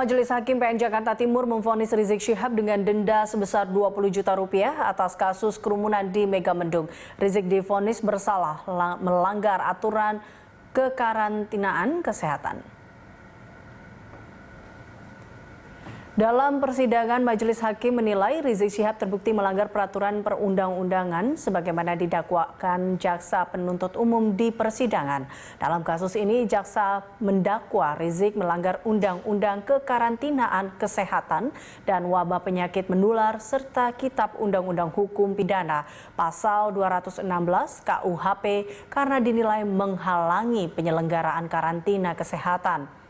Majelis Hakim PN Jakarta Timur memvonis Rizik Syihab dengan denda sebesar 20 juta rupiah atas kasus kerumunan di Megamendung. Rizik divonis bersalah melanggar aturan kekarantinaan kesehatan. Dalam persidangan, Majelis Hakim menilai Rizik Syihab terbukti melanggar peraturan perundang-undangan sebagaimana didakwakan jaksa penuntut umum di persidangan. Dalam kasus ini, jaksa mendakwa Rizik melanggar undang-undang kekarantinaan kesehatan dan wabah penyakit menular serta Kitab Undang-Undang Hukum Pidana pasal 216 KUHP karena dinilai menghalangi penyelenggaraan karantina kesehatan.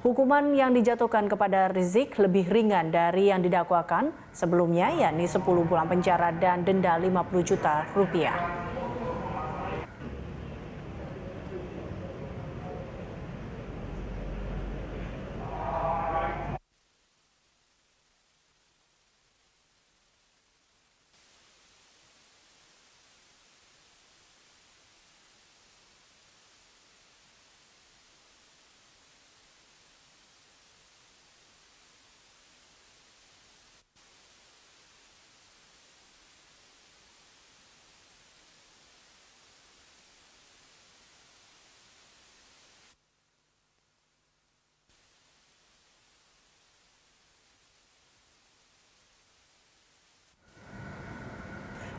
Hukuman yang dijatuhkan kepada Rizik lebih ringan dari yang didakwakan sebelumnya, yakni 10 bulan penjara dan denda 50 juta rupiah.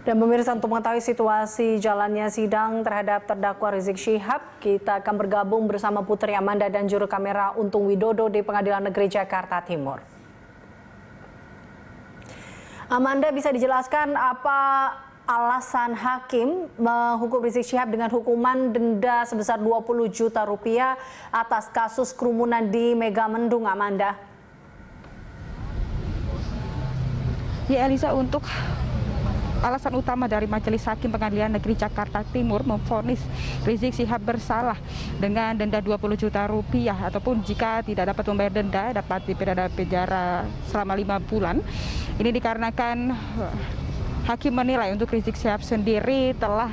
Dan pemirsa, untuk mengetahui situasi jalannya sidang terhadap terdakwa Rizik Syihab, kita akan bergabung bersama Putri Amanda dan juru kamera Untung Widodo di Pengadilan Negeri Jakarta Timur. Amanda, bisa dijelaskan apa alasan hakim menghukum Rizik Syihab dengan hukuman denda sebesar 20 juta rupiah atas kasus kerumunan di Megamendung, Amanda? Ya, Elisa, untuk alasan utama dari Majelis Hakim Pengadilan Negeri Jakarta Timur memvonis Rizik Syihab bersalah dengan denda 20 juta rupiah ataupun jika tidak dapat membayar denda dapat dipidana penjara selama 5 bulan. Ini dikarenakan hakim menilai untuk Rizik Syihab sendiri telah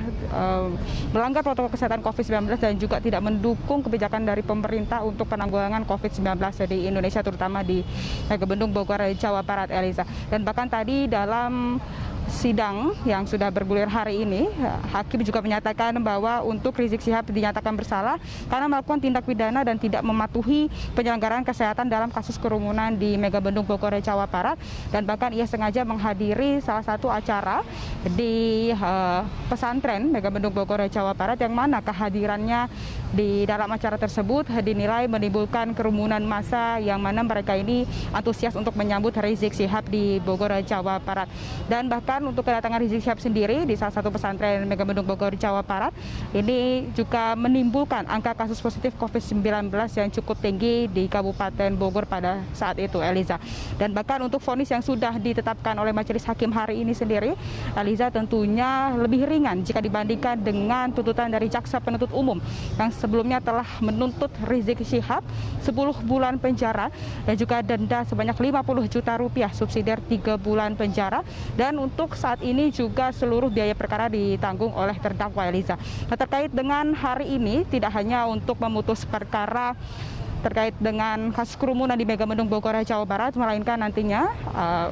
melanggar protokol kesehatan COVID-19 dan juga tidak mendukung kebijakan dari pemerintah untuk penanggulangan COVID-19 di Indonesia, terutama di Megamendung, Bogor, Jawa Barat, Elisa. Dan bahkan tadi dalam sidang yang sudah bergulir hari ini, hakim juga menyatakan bahwa untuk Rizik Syihab dinyatakan bersalah karena melakukan tindak pidana dan tidak mematuhi penyelenggaraan kesehatan dalam kasus kerumunan di Megamendung, Bogor, Jawa Barat, dan bahkan ia sengaja menghadiri salah satu acara di pesantren Megamendung, Bogor, Jawa Barat, yang mana kehadirannya di dalam acara tersebut dinilai menimbulkan kerumunan massa yang mana mereka ini antusias untuk menyambut Rizik Syihab di Bogor, Jawa Barat. Dan bahkan untuk kedatangan Rizik Syihab sendiri di salah satu pesantren Megamendung, Bogor, Jawa Barat ini juga menimbulkan angka kasus positif COVID-19 yang cukup tinggi di Kabupaten Bogor pada saat itu, Eliza. Dan bahkan untuk vonis yang sudah ditetapkan oleh Majelis Hakim hari ini sendiri, Eliza, tentunya lebih ringan jika dibandingkan dengan tuntutan dari jaksa penuntut umum yang sebelumnya telah menuntut Rizik Syihab 10 bulan penjara dan juga denda sebanyak 50 juta rupiah, subsidiar 3 bulan penjara, dan untuk saat ini juga seluruh biaya perkara ditanggung oleh terdakwa, Eliza. Nah, terkait dengan hari ini tidak hanya untuk memutus perkara terkait dengan kasus kerumunan di Megamendung, Bogor, Jawa Barat, melainkan nantinya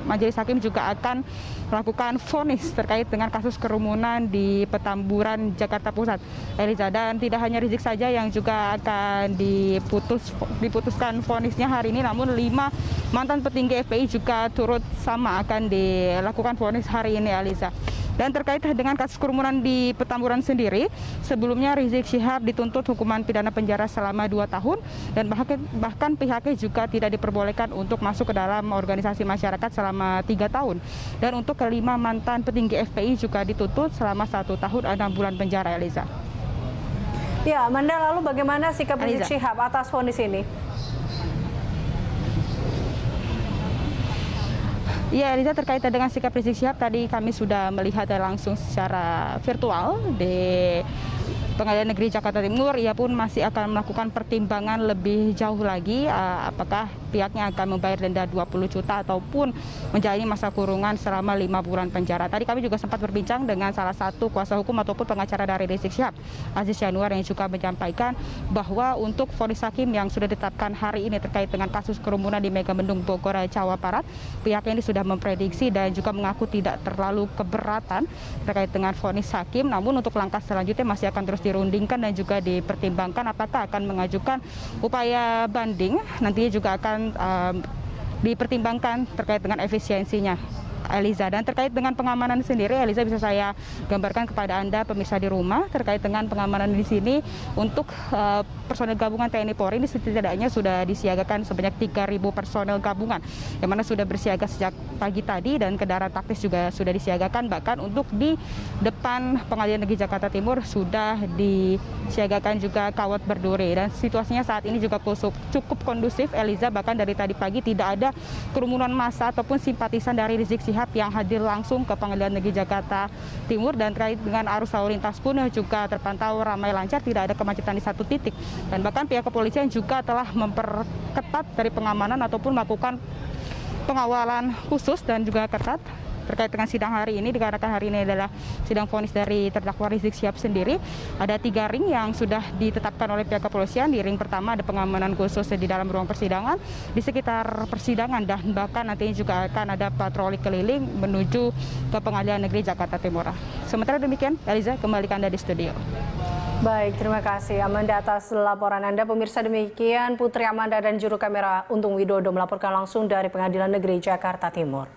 Majelis Hakim juga akan melakukan vonis terkait dengan kasus kerumunan di Petamburan, Jakarta Pusat, Eliza. Dan tidak hanya Rizik saja yang juga akan diputuskan vonisnya hari ini, namun 5 mantan petinggi FPI juga turut sama akan dilakukan vonis hari ini, Eliza. Dan terkait dengan kasus kerumunan di Petamburan sendiri, sebelumnya Rizik Syihab dituntut hukuman pidana penjara selama 2 tahun dan bahkan pihaknya juga tidak diperbolehkan untuk masuk ke dalam organisasi masyarakat selama 3 tahun. Dan untuk kelima mantan petinggi FPI juga dituntut selama 1 tahun 6 bulan penjara, Eliza. Ya, Amanda, lalu bagaimana sikap Rizik Syihab atas vonis ini? Ya, Eliza, terkait dengan sikap Rizik Syihab tadi kami sudah melihat langsung secara virtual di Pengadilan Negeri Jakarta Timur. Ia pun masih akan melakukan pertimbangan lebih jauh lagi apakah pihaknya akan membayar denda 20 juta ataupun menjalani masa kurungan selama 5 bulan penjara. Tadi kami juga sempat berbincang dengan salah satu kuasa hukum ataupun pengacara dari Rizik Syihab, Aziz Yanuar, yang juga menyampaikan bahwa untuk vonis hakim yang sudah ditetapkan hari ini terkait dengan kasus kerumunan di Megamendung Bogor, Jawa Barat, pihaknya ini sudah memprediksi dan juga mengaku tidak terlalu keberatan terkait dengan vonis hakim. Namun untuk langkah selanjutnya masih akan terus dirundingkan dan juga dipertimbangkan apakah akan mengajukan upaya banding. Nantinya juga akan dipertimbangkan terkait dengan efisiensinya, Eliza. Dan terkait dengan pengamanan sendiri, Eliza, bisa saya gambarkan kepada Anda pemirsa di rumah terkait dengan pengamanan di sini. Untuk personel gabungan TNI Polri ini setidaknya sudah disiagakan sebanyak 3.000 personel gabungan yang mana sudah bersiaga sejak pagi tadi, dan kendaraan taktis juga sudah disiagakan. Bahkan untuk di depan Pengadilan Negeri Jakarta Timur sudah disiagakan juga kawat berduri, dan situasinya saat ini juga cukup kondusif, Eliza. Bahkan dari tadi pagi tidak ada kerumunan massa ataupun simpatisan dari Rizik Syihab yang hadir langsung ke Pengadilan Negeri Jakarta Timur. Dan terkait dengan arus lalu lintas pun juga terpantau ramai lancar, tidak ada kemacetan di satu titik. Dan bahkan pihak kepolisian juga telah memperketat dari pengamanan ataupun melakukan pengawalan khusus dan juga ketat terkait dengan sidang hari ini, dikarenakan hari ini adalah sidang vonis dari terdakwa Rizik Syihab sendiri. Ada 3 ring yang sudah ditetapkan oleh pihak kepolisian. Di ring pertama ada pengamanan khusus di dalam ruang persidangan, di sekitar persidangan, dan bahkan nantinya juga akan ada patroli keliling menuju ke Pengadilan Negeri Jakarta Timur. Sementara demikian, Eliza, kembali ke Anda di studio. Baik, terima kasih Amanda atas laporan Anda. Pemirsa, demikian Putri Amanda dan juru kamera Untung Widodo melaporkan langsung dari Pengadilan Negeri Jakarta Timur.